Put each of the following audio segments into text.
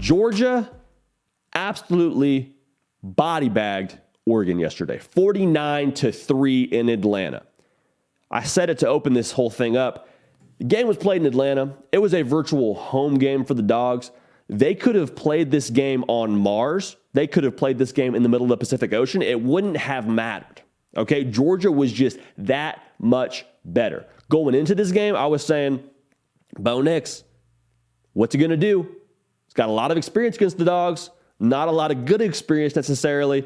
Georgia absolutely body bagged Oregon yesterday, 49-3 in Atlanta. I said it to open this whole thing up. The game was played in Atlanta. It was a virtual home game for the Dogs. They could have played this game on Mars. They could have played this game in the middle of the Pacific Ocean. It wouldn't have mattered. Okay, Georgia was just that much better. Going into this game, I was saying, Bo Nix, what's he going to do? He's got a lot of experience against the Dogs, not a lot of good experience necessarily,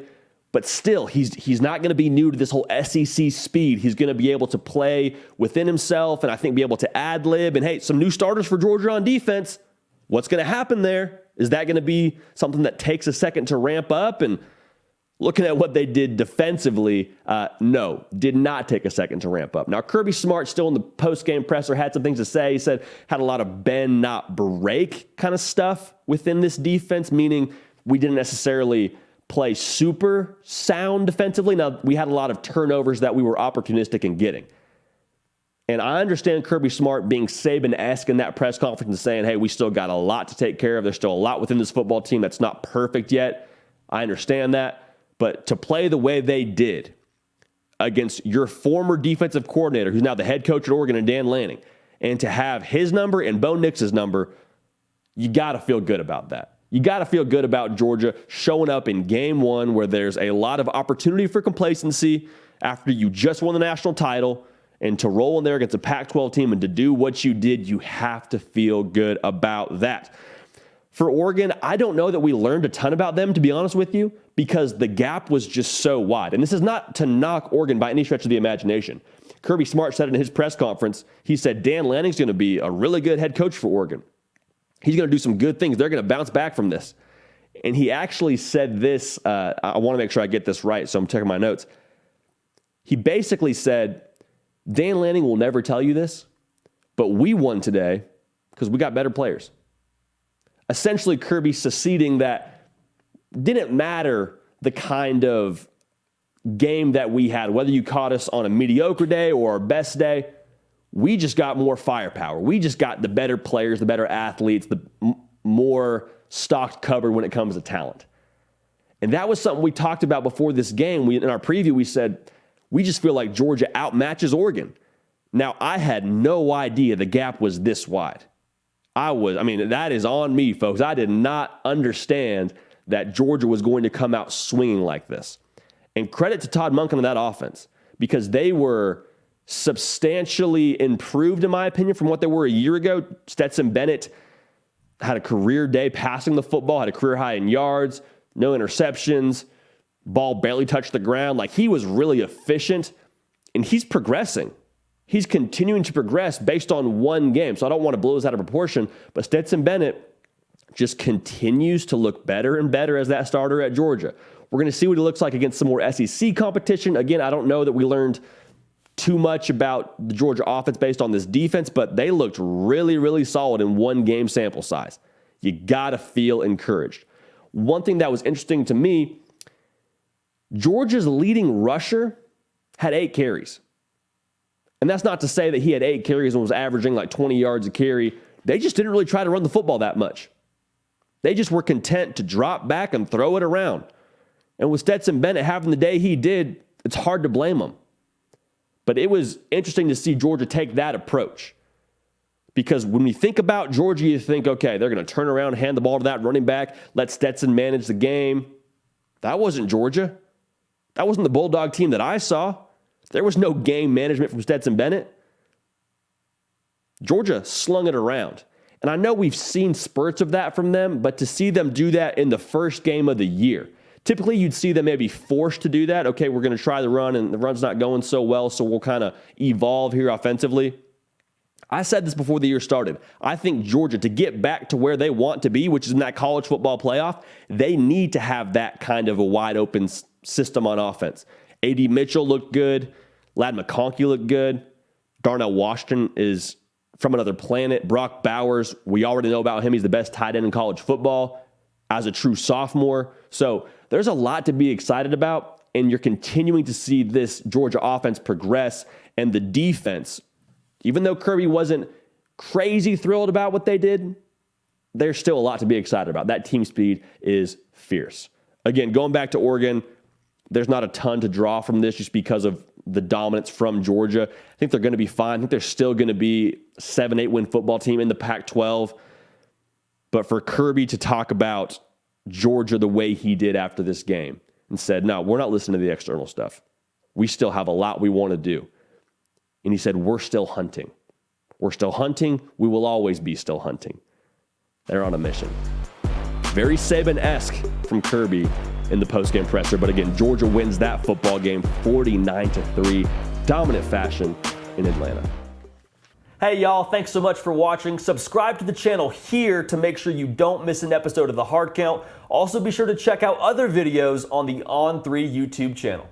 but still, he's not going to be new to this whole SEC speed. He's going to be able to play within himself and I think be able to ad-lib. And hey, some new starters for Georgia on defense. What's going to happen there? Is that going to be something that takes a second to ramp up? And looking at what they did defensively, no, did not take a second to ramp up. Now, Kirby Smart still in the post-game presser had some things to say. He said had a lot of bend, not break kind of stuff within this defense, meaning we didn't necessarily play super sound defensively. Now, we had a lot of turnovers that we were opportunistic in getting. And I understand Kirby Smart being Saban-esque in that press conference and saying, hey, we still got a lot to take care of. There's still a lot within this football team that's not perfect yet. I understand that. But to play the way they did against your former defensive coordinator, who's now the head coach at Oregon, and Dan Lanning, and to have his number and Bo Nix's number, you got to feel good about that. You got to feel good about Georgia showing up in game one where there's a lot of opportunity for complacency after you just won the national title, and to roll in there against a Pac-12 team and to do what you did, you have to feel good about that. For Oregon, I don't know that we learned a ton about them, to be honest with you, because the gap was just so wide. And this is not to knock Oregon by any stretch of the imagination. Kirby Smart said in his press conference, he said Dan Lanning's going to be a really good head coach for Oregon. He's going to do some good things. They're going to bounce back from this. And he actually said this, I want to make sure I get this right, so I'm checking my notes. He basically said, Dan Lanning will never tell you this, but we won today because we got better players. Essentially, Kirby seceding that didn't matter the kind of game that we had, whether you caught us on a mediocre day or our best day. We just got more firepower. We just got the better players, the better athletes, the more stocked cupboard when it comes to talent. And that was something we talked about before this game. In our preview, we said, we just feel like Georgia outmatches Oregon. Now, I had no idea the gap was this wide. That is on me, folks. I did not understand that Georgia was going to come out swinging like this. And credit to Todd Monken on that offense, because they were substantially improved, in my opinion, from what they were a year ago. Stetson Bennett had a career day passing the football, had a career high in yards, no interceptions, ball barely touched the ground. Like, he was really efficient, and he's progressing. He's continuing to progress based on one game. So I don't want to blow this out of proportion, but Stetson Bennett just continues to look better and better as that starter at Georgia. We're going to see what he looks like against some more SEC competition. Again, I don't know that we learned too much about the Georgia offense based on this defense, but they looked really, really solid in one game sample size. You got to feel encouraged. One thing that was interesting to me, Georgia's leading rusher had 8 carries. And that's not to say that he had 8 carries and was averaging like 20 yards a carry. They just didn't really try to run the football that much. They just were content to drop back and throw it around. And with Stetson Bennett having the day he did, it's hard to blame him. But it was interesting to see Georgia take that approach. Because when we think about Georgia, you think, okay, they're going to turn around, hand the ball to that running back, let Stetson manage the game. That wasn't Georgia. That wasn't the Bulldog team that I saw. There was no game management from Stetson Bennett. Georgia slung it around. And I know we've seen spurts of that from them, but to see them do that in the first game of the year, typically you'd see them maybe forced to do that. Okay, we're going to try the run, and the run's not going so well, so we'll kind of evolve here offensively. I said this before the year started. I think Georgia, to get back to where they want to be, which is in that college football playoff, they need to have that kind of a wide open system on offense. A.D. Mitchell looked good. Ladd McConkey looked good. Darnell Washington is from another planet. Brock Bowers, we already know about him. He's the best tight end in college football as a true sophomore. So there's a lot to be excited about, and you're continuing to see this Georgia offense progress, and the defense, even though Kirby wasn't crazy thrilled about what they did, there's still a lot to be excited about. That team speed is fierce. Again, going back to Oregon, there's not a ton to draw from this just because of the dominance from Georgia. I think they're going to be fine. I think they're still going to be a 7-8 win football team in the Pac-12. But for Kirby to talk about Georgia the way he did after this game and said, no, we're not listening to the external stuff. We still have a lot we want to do. And he said, we're still hunting. We're still hunting. We will always be still hunting. They're on a mission. Very Saban-esque from Kirby in the postgame presser. But again, Georgia wins that football game 49-3, dominant fashion in Atlanta. Hey y'all, thanks so much for watching. Subscribe to the channel here to make sure you don't miss an episode of The Hard Count. Also be sure to check out other videos on the On3 YouTube channel.